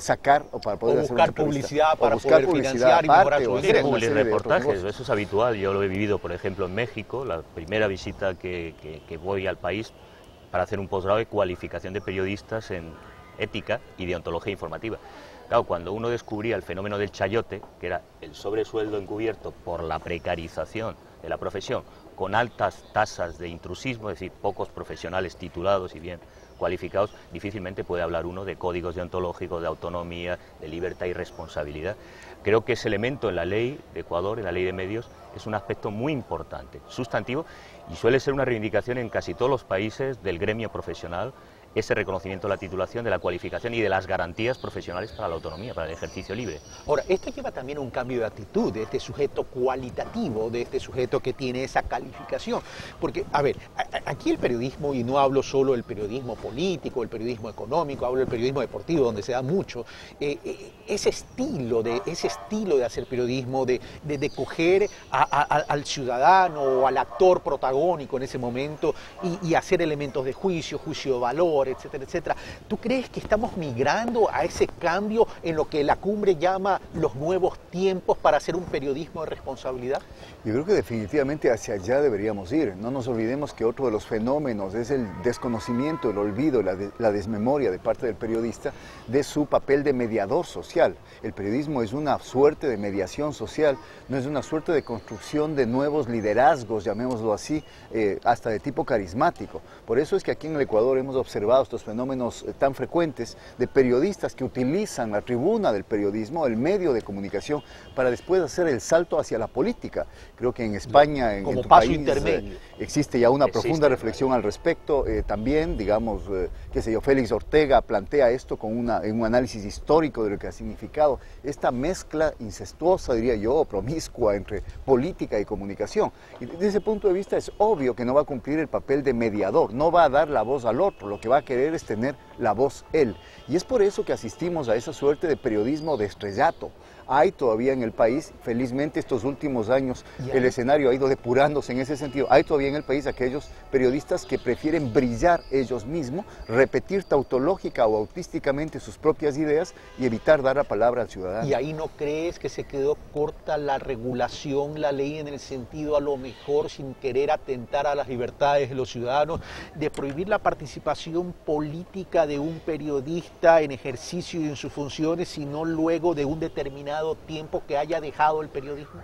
D: sacar o para poder hacer una
A: publicidad, para poder financiar y mejorar sus ingresos.
K: Reportajes, eso es habitual. Yo lo he vivido, por ejemplo, en México, la primera visita que voy al país para hacer un posgrado de cualificación de periodistas en ética y deontología informativa. Claro, cuando uno descubría el fenómeno del chayote, que era el sobresueldo encubierto por la precarización de la profesión, con altas tasas de intrusismo, es decir, pocos profesionales titulados y bien cualificados, difícilmente puede hablar uno de códigos deontológicos, de autonomía, de libertad y responsabilidad. Creo que ese elemento en la ley de Ecuador, en la ley de medios, es un aspecto muy importante, sustantivo, y suele ser una reivindicación en casi todos los países del gremio profesional, ese reconocimiento de la titulación, de la cualificación y de las garantías profesionales para la autonomía, para el ejercicio libre.
A: Ahora, esto lleva también a un cambio de actitud de este sujeto cualitativo, de este sujeto que tiene esa calificación. Porque, a ver, aquí el periodismo, y no hablo solo del periodismo político, el periodismo económico, hablo del periodismo deportivo, donde se da mucho, ese estilo de hacer periodismo, de coger al ciudadano o al actor protagónico en ese momento y hacer elementos de juicio de valor, etcétera, etcétera. ¿Tú crees que estamos migrando a ese cambio en lo que la cumbre llama los nuevos tiempos para hacer un periodismo de responsabilidad?
D: Yo creo que definitivamente hacia allá deberíamos ir. No nos olvidemos que otro de los fenómenos es el desconocimiento, el olvido, la desmemoria de parte del periodista de su papel de mediador social. El periodismo es una suerte de mediación social, no es una suerte de construcción de nuevos liderazgos, llamémoslo así, hasta de tipo carismático. Por eso es que aquí en el Ecuador hemos observado estos fenómenos tan frecuentes de periodistas que utilizan la tribuna del periodismo, el medio de comunicación, para después hacer el salto hacia la política. Creo que en España, en tu país, existe ya una profunda reflexión al respecto. También, digamos, qué sé yo, Félix Ortega plantea esto con un análisis histórico de lo que ha significado esta mezcla incestuosa, diría yo, promiscua entre política y comunicación. Y desde ese punto de vista es obvio que no va a cumplir el papel de mediador, no va a dar la voz al otro, lo que va a querer es tener la voz él. Y es por eso que asistimos a esa suerte de periodismo de estrellato. Hay todavía en el país, felizmente estos últimos años el escenario ha ido depurándose en ese sentido, hay todavía en el país aquellos periodistas que prefieren brillar ellos mismos, repetir tautológica o autísticamente sus propias ideas y evitar dar la palabra al ciudadano.
A: ¿Y ahí no crees que se quedó corta la regulación, la ley, en el sentido a lo mejor sin querer atentar a las libertades de los ciudadanos, de prohibir la participación preparación política de un periodista en ejercicio y en sus funciones, sino luego de un determinado tiempo que haya dejado el periodismo?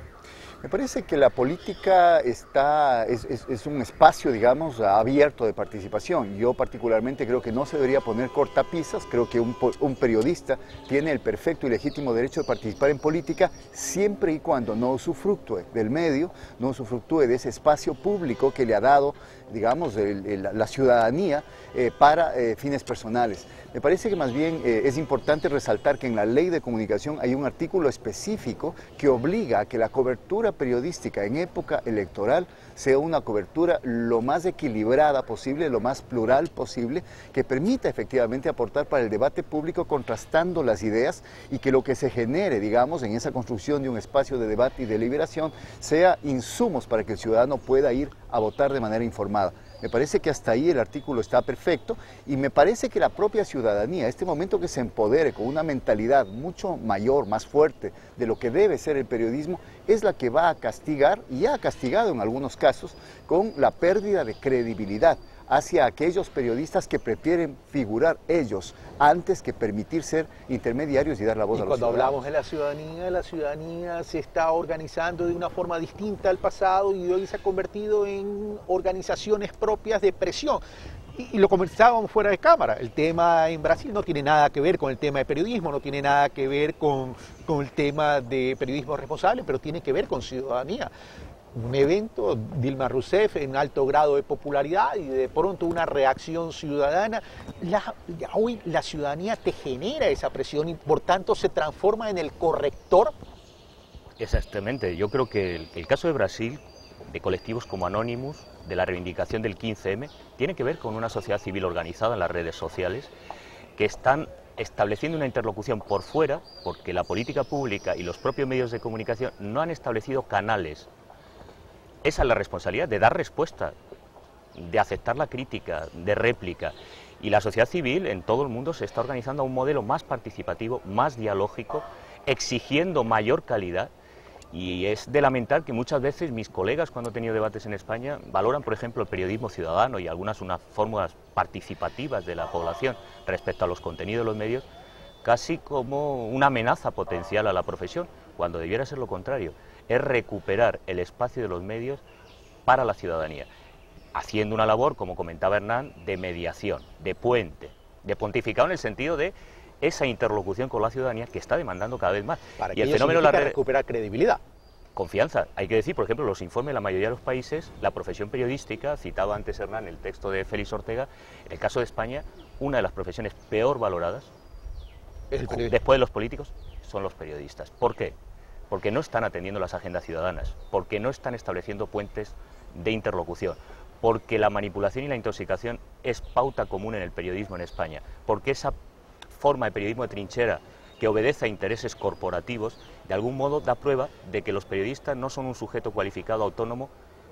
D: Me parece que la política es un espacio, digamos, abierto de participación. Yo particularmente creo que no se debería poner cortapisas, creo que un periodista tiene el perfecto y legítimo derecho de participar en política siempre y cuando no usufructúe del medio, no usufructúe de ese espacio público que le ha dado, digamos, la ciudadanía para fines personales. Me parece que más bien es importante resaltar que en la Ley de Comunicación hay un artículo específico que obliga a que la cobertura periodística en época electoral sea una cobertura lo más equilibrada posible, lo más plural posible, que permita efectivamente aportar para el debate público contrastando las ideas y que lo que se genere, digamos, en esa construcción de un espacio de debate y deliberación sea insumos para que el ciudadano pueda ir a votar de manera informada. Me parece que hasta ahí el artículo está perfecto y me parece que la propia ciudadanía, este momento que se empodere con una mentalidad mucho mayor, más fuerte de lo que debe ser el periodismo, es la que va a castigar, y ha castigado en algunos casos, con la pérdida de credibilidad hacia aquellos periodistas que prefieren figurar ellos antes que permitir ser intermediarios y dar la voz a los ciudadanos.
A: Cuando hablamos de la ciudadanía se está organizando de una forma distinta al pasado y hoy se ha convertido en organizaciones propias de presión. Y lo conversábamos fuera de cámara, el tema en Brasil no tiene nada que ver con el tema de periodismo, no tiene nada que ver con el tema de periodismo responsable, pero tiene que ver con ciudadanía. Un evento, Dilma Rousseff en alto grado de popularidad y de pronto una reacción ciudadana. Hoy la ciudadanía te genera esa presión y por tanto se transforma en el corrector.
K: Exactamente, yo creo que el caso de Brasil, de colectivos como Anonymous, de la reivindicación del 15M, tiene que ver con una sociedad civil organizada en las redes sociales que están estableciendo una interlocución por fuera porque la política pública y los propios medios de comunicación no han establecido canales. Esa es la responsabilidad de dar respuesta, de aceptar la crítica, de réplica. Y la sociedad civil en todo el mundo se está organizando a un modelo más participativo, más dialógico, exigiendo mayor calidad. Y es de lamentar que muchas veces mis colegas, cuando he tenido debates en España, valoran, por ejemplo, el periodismo ciudadano y unas fórmulas participativas de la población respecto a los contenidos de los medios, casi como una amenaza potencial a la profesión, cuando debiera ser lo contrario. Es recuperar el espacio de los medios para la ciudadanía, haciendo una labor, como comentaba Hernán, de mediación, de puente, de pontificado en el sentido de esa interlocución con la ciudadanía que está demandando cada vez más.
A: Para que el fenómeno recuperar credibilidad.
K: Confianza. Hay que decir, por ejemplo, los informes de la mayoría de los países, la profesión periodística, citaba antes Hernán el texto de Félix Ortega, en el caso de España, una de las profesiones peor valoradas, después de los políticos, son los periodistas. ¿Por qué? Porque no están atendiendo las agendas ciudadanas, porque no están estableciendo puentes de interlocución, porque la manipulación y la intoxicación es pauta común en el periodismo en España, porque esa forma de periodismo de trinchera que obedece a intereses corporativos, de algún modo da prueba de que los periodistas no son un sujeto cualificado autónomo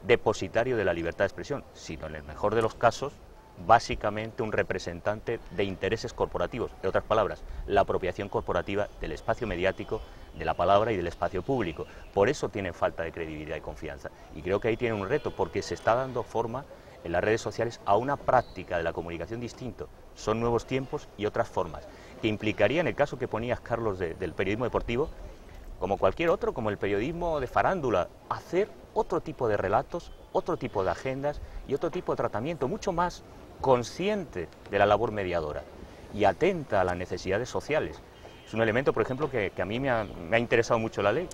K: depositario de la libertad de expresión, sino en el mejor de los casos, básicamente un representante de intereses corporativos, en otras palabras, la apropiación corporativa del espacio mediático, de la palabra y del espacio público. Por eso tienen falta de credibilidad y confianza. Y creo que ahí tienen un reto, porque se está dando forma en las redes sociales a una práctica de la comunicación distinto. Son nuevos tiempos y otras formas, que implicaría, en el caso que ponías, Carlos, del periodismo deportivo, como cualquier otro, como el periodismo de farándula, hacer otro tipo de relatos, otro tipo de agendas y otro tipo de tratamiento, mucho más consciente de la labor mediadora y atenta a las necesidades sociales. Es un elemento, por ejemplo, que a mí me ha interesado mucho la ley,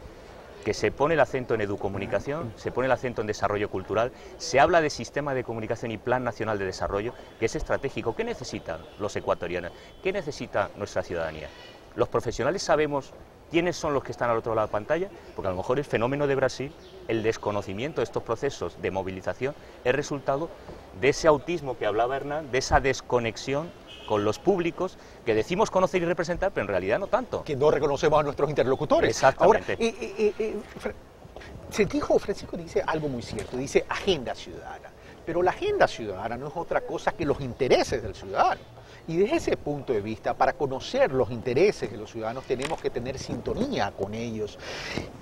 K: que se pone el acento en educomunicación, se pone el acento en desarrollo cultural, se habla de sistema de comunicación y plan nacional de desarrollo, que es estratégico. ¿Qué necesitan los ecuatorianos? ¿Qué necesita nuestra ciudadanía? Los profesionales sabemos quiénes son los que están al otro lado de la pantalla, porque a lo mejor el fenómeno de Brasil, el desconocimiento de estos procesos de movilización, es resultado de ese autismo que hablaba Hernán, de esa desconexión con los públicos que decimos conocer y representar, pero en realidad no tanto.
A: Que no reconocemos a nuestros interlocutores.
K: Exactamente.
A: Ahora, Francisco dice algo muy cierto, dice agenda ciudadana, pero la agenda ciudadana no es otra cosa que los intereses del ciudadano. Y desde ese punto de vista, para conocer los intereses de los ciudadanos, tenemos que tener sintonía con ellos.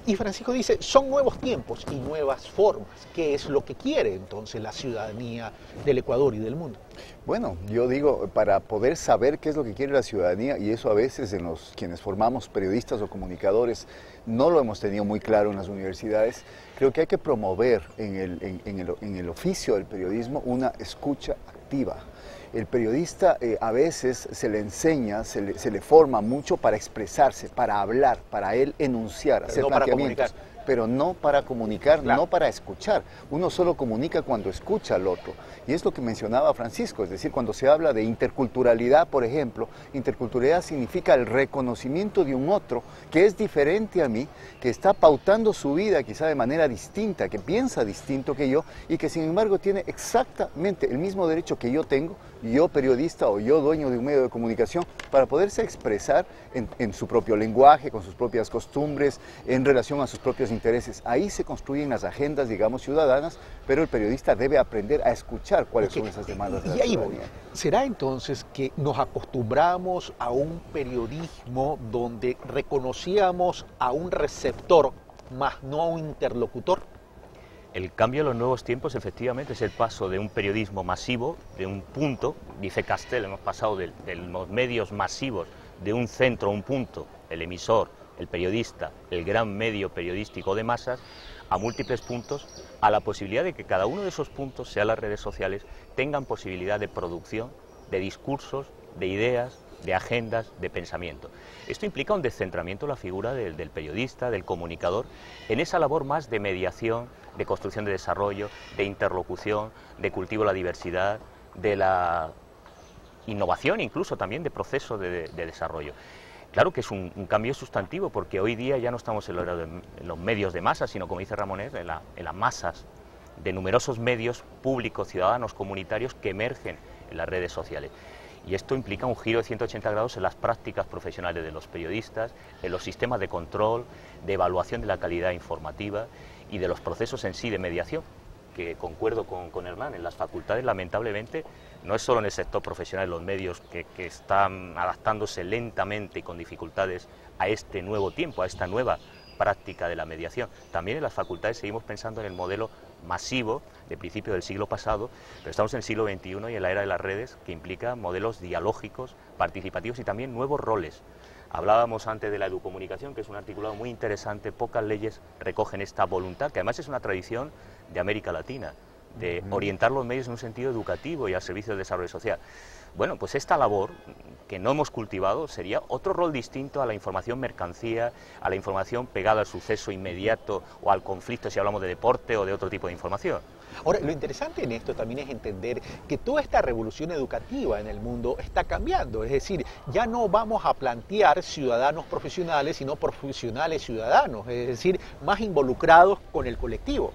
A: Y Francisco dice, son nuevos tiempos y nuevas formas. ¿Qué es lo que quiere entonces la ciudadanía del Ecuador y del mundo?
D: Bueno, yo digo, para poder saber qué es lo que quiere la ciudadanía, y eso a veces en quienes formamos periodistas o comunicadores no lo hemos tenido muy claro en las universidades, creo que hay que promover en el oficio del periodismo una escucha activa. El periodista a veces se le enseña, se le forma mucho para expresarse, para hablar, para él enunciar, hacer planteamientos. Pero no para comunicar, claro, no para escuchar. Uno solo comunica cuando escucha al otro. Y es lo que mencionaba Francisco, es decir, cuando se habla de interculturalidad, por ejemplo, interculturalidad significa el reconocimiento de un otro que es diferente a mí, que está pautando su vida quizá de manera distinta, que piensa distinto que yo y que sin embargo tiene exactamente el mismo derecho que yo tengo, yo periodista o yo dueño de un medio de comunicación, para poderse expresar en su propio lenguaje, con sus propias costumbres, en relación a sus propios intereses. Ahí se construyen las agendas, digamos, ciudadanas, pero el periodista debe aprender a escuchar cuáles son esas demandas de la ciudadanía.
A: ¿Será entonces que nos acostumbramos a un periodismo donde reconocíamos a un receptor, más no a un interlocutor?
K: El cambio de los nuevos tiempos efectivamente es el paso de un periodismo masivo, de un punto, dice Castel, hemos pasado de los medios masivos, de un centro a un punto, el emisor, el periodista, el gran medio periodístico de masas, a múltiples puntos, a la posibilidad de que cada uno de esos puntos, sea las redes sociales, tengan posibilidad de producción, de discursos, de ideas, de agendas, de pensamiento. Esto implica un descentramiento de la figura del periodista, del comunicador, en esa labor más de mediación, de construcción de desarrollo, de interlocución, de cultivo de la diversidad, de la innovación, incluso también de proceso de desarrollo. Claro que es un cambio sustantivo, porque hoy día ya no estamos en los medios de masa, sino, como dice Ramonet, en las masas de numerosos medios públicos, ciudadanos, comunitarios que emergen en las redes sociales. Y esto implica un giro de 180 grados en las prácticas profesionales de los periodistas, en los sistemas de control, de evaluación de la calidad informativa y de los procesos en sí de mediación, que concuerdo con Hernán, en las facultades lamentablemente, no es solo en el sector profesional de los medios que están adaptándose lentamente y con dificultades a este nuevo tiempo, a esta nueva práctica de la mediación. También en las facultades seguimos pensando en el modelo masivo de principio del siglo pasado, pero estamos en el siglo XXI y en la era de las redes, que implica modelos dialógicos, participativos y también nuevos roles. Hablábamos antes de la educomunicación, que es un articulado muy interesante, pocas leyes recogen esta voluntad, que además es una tradición de América Latina, de orientar los medios en un sentido educativo y al servicio del desarrollo social. Bueno, pues esta labor que no hemos cultivado sería otro rol distinto a la información mercancía, a la información pegada al suceso inmediato o al conflicto si hablamos de deporte o de otro tipo de información.
A: Ahora, lo interesante en esto también es entender que toda esta revolución educativa en el mundo está cambiando, es decir, ya no vamos a plantear ciudadanos profesionales, sino profesionales ciudadanos, es decir, más involucrados con el colectivo.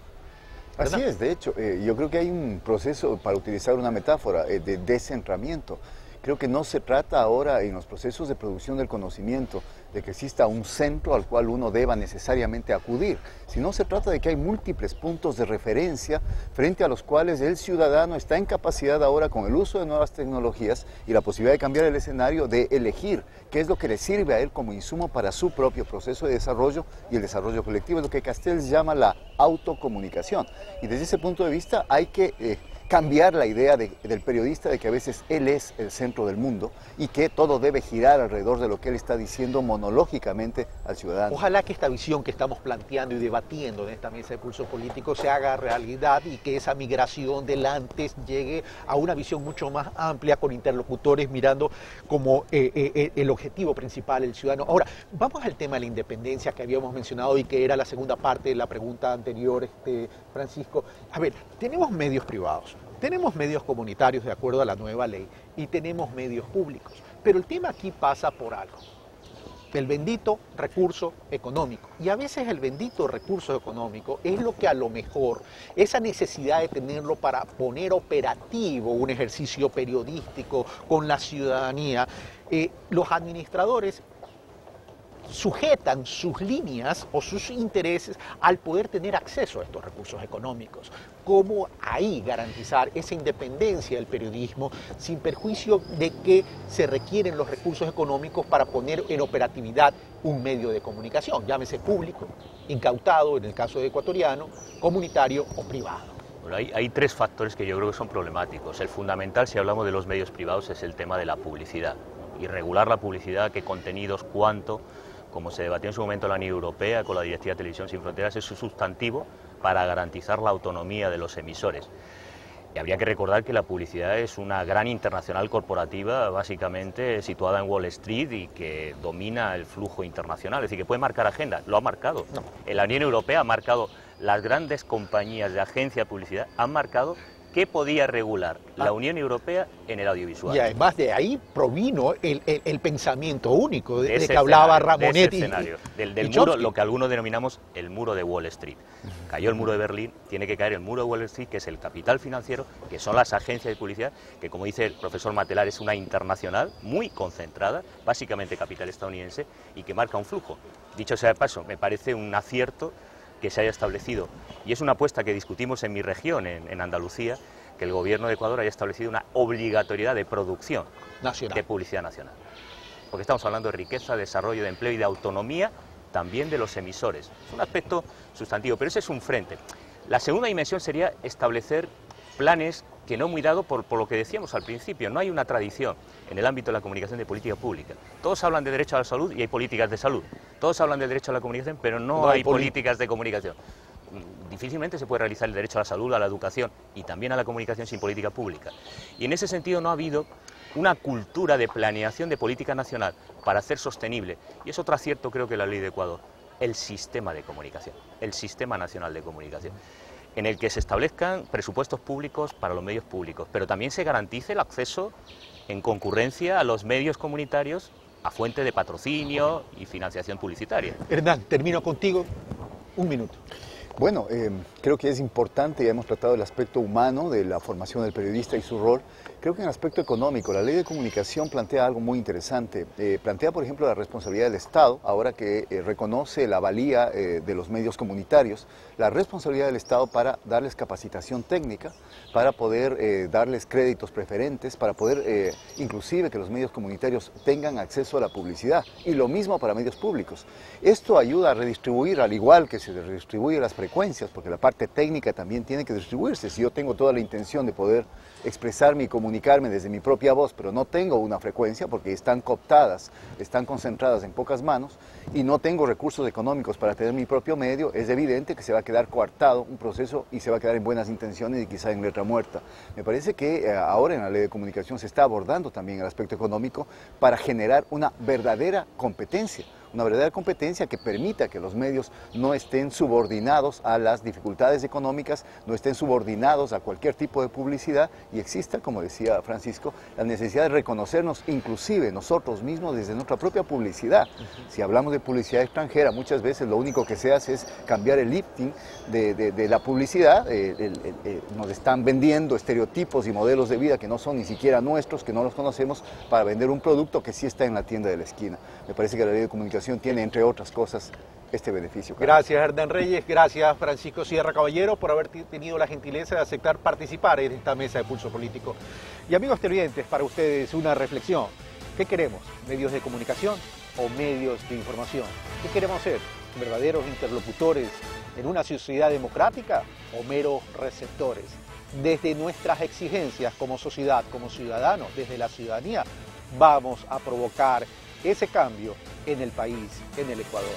D: Así es, de hecho, yo creo que hay un proceso, para utilizar una metáfora, de descentramiento. Creo que no se trata ahora en los procesos de producción del conocimiento de que exista un centro al cual uno deba necesariamente acudir, sino se trata de que hay múltiples puntos de referencia frente a los cuales el ciudadano está en capacidad ahora, con el uso de nuevas tecnologías y la posibilidad de cambiar el escenario, de elegir qué es lo que le sirve a él como insumo para su propio proceso de desarrollo y el desarrollo colectivo, es lo que Castells llama la autocomunicación. Y desde ese punto de vista hay que cambiar la idea del periodista de que a veces él es el centro del mundo y que todo debe girar alrededor de lo que él está diciendo monológicamente al ciudadano.
A: Ojalá que esta visión que estamos planteando y debatiendo en esta mesa de Pulso Político se haga realidad y que esa migración del antes llegue a una visión mucho más amplia, con interlocutores mirando como el objetivo principal el ciudadano. Ahora, vamos al tema de la independencia que habíamos mencionado y que era la segunda parte de la pregunta anterior, Francisco. A ver, tenemos medios privados. Tenemos medios comunitarios de acuerdo a la nueva ley y tenemos medios públicos, pero el tema aquí pasa por algo, el bendito recurso económico, y a veces el bendito recurso económico es lo que a lo mejor, esa necesidad de tenerlo para poner operativo un ejercicio periodístico con la ciudadanía, los administradores sujetan sus líneas o sus intereses al poder tener acceso a estos recursos económicos. ¿Cómo ahí garantizar esa independencia del periodismo sin perjuicio de que se requieren los recursos económicos para poner en operatividad un medio de comunicación, llámese público, incautado en el caso de ecuatoriano, comunitario o privado?
K: Bueno, hay tres factores que yo creo que son problemáticos. El fundamental, si hablamos de los medios privados, es el tema de la publicidad. Y regular la publicidad, qué contenidos, cuánto, como se debatió en su momento en la Unión Europea con la Directiva de Televisión Sin Fronteras, es un sustantivo para garantizar la autonomía de los emisores. Y habría que recordar que la publicidad es una gran internacional corporativa, básicamente situada en Wall Street y que domina el flujo internacional, es decir, que puede marcar agenda, lo ha marcado. No. En la Unión Europea ha marcado, las grandes compañías de agencia de publicidad han marcado qué podía regular la Unión Europea en el audiovisual. Y
A: además de ahí provino el pensamiento único de que hablaba Ramonet
K: del muro, lo que algunos denominamos el muro de Wall Street. Cayó el muro de Berlín, tiene que caer el muro de Wall Street, que es el capital financiero, que son las agencias de publicidad, que como dice el profesor Matelar es una internacional muy concentrada, básicamente capital estadounidense, y que marca un flujo. Dicho sea de paso, me parece un acierto que se haya establecido, y es una apuesta que discutimos en mi región, en Andalucía, que el gobierno de Ecuador haya establecido una obligatoriedad de producción nacional, de publicidad nacional. Porque estamos hablando de riqueza, de desarrollo, de empleo y de autonomía también de los emisores. Es un aspecto sustantivo, pero ese es un frente. La segunda dimensión sería establecer planes que no muy dado por lo que decíamos al principio. No hay una tradición en el ámbito de la comunicación de política pública. Todos hablan de derecho a la salud y hay políticas de salud. Todos hablan de derecho a la comunicación, pero no hay políticas de comunicación. Difícilmente se puede realizar el derecho a la salud, a la educación y también a la comunicación sin política pública. Y en ese sentido no ha habido una cultura de planeación de política nacional para hacer sostenible, y es otro acierto creo que la ley de Ecuador, el sistema de comunicación, el sistema nacional de comunicación, en el que se establezcan presupuestos públicos para los medios públicos, pero también se garantice el acceso en concurrencia a los medios comunitarios a fuente de patrocinio y financiación publicitaria.
A: Hernán, termino contigo, un minuto.
D: Bueno, creo que es importante, ya hemos tratado el aspecto humano de la formación del periodista y su rol. Creo que en el aspecto económico, la ley de comunicación plantea algo muy interesante. Plantea, por ejemplo, la responsabilidad del Estado, ahora que reconoce la valía de los medios comunitarios, la responsabilidad del Estado para darles capacitación técnica, para poder darles créditos preferentes, para poder inclusive que los medios comunitarios tengan acceso a la publicidad, y lo mismo para medios públicos. Esto ayuda a redistribuir, al igual que se redistribuye las frecuencias, porque la parte técnica también tiene que distribuirse. Si yo tengo toda la intención de poder expresarme y comunicarme desde mi propia voz, pero no tengo una frecuencia porque están cooptadas, están concentradas en pocas manos, y no tengo recursos económicos para tener mi propio medio, es evidente que se va a quedar coartado un proceso y se va a quedar en buenas intenciones y quizá en letra muerta. Me parece que ahora en la ley de comunicación se está abordando también el aspecto económico para generar una verdadera competencia que permita que los medios no estén subordinados a las dificultades económicas, no estén subordinados a cualquier tipo de publicidad, y exista, como decía Francisco, la necesidad de reconocernos inclusive nosotros mismos desde nuestra propia publicidad. Si hablamos de publicidad extranjera, muchas veces lo único que se hace es cambiar el lifting de la publicidad. Nos están vendiendo estereotipos y modelos de vida que no son ni siquiera nuestros, que no los conocemos, para vender un producto que sí está en la tienda de la esquina. Me parece que la ley de comunicación tiene, entre otras cosas, este beneficio.
A: Gracias, Hernán Reyes. Gracias, Francisco Sierra Caballero, por haber tenido la gentileza de aceptar participar en esta mesa de Pulso Político. Y amigos televidentes, para ustedes una reflexión. ¿Qué queremos? ¿Medios de comunicación o medios de información? ¿Qué queremos ser? ¿Verdaderos interlocutores en una sociedad democrática o meros receptores? Desde nuestras exigencias como sociedad, como ciudadanos, desde la ciudadanía, vamos a provocar ese cambio en el país, en el Ecuador.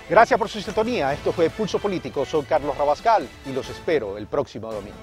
A: Gracias por su sintonía. Esto fue Pulso Político. Soy Carlos Rabascal y los espero el próximo domingo.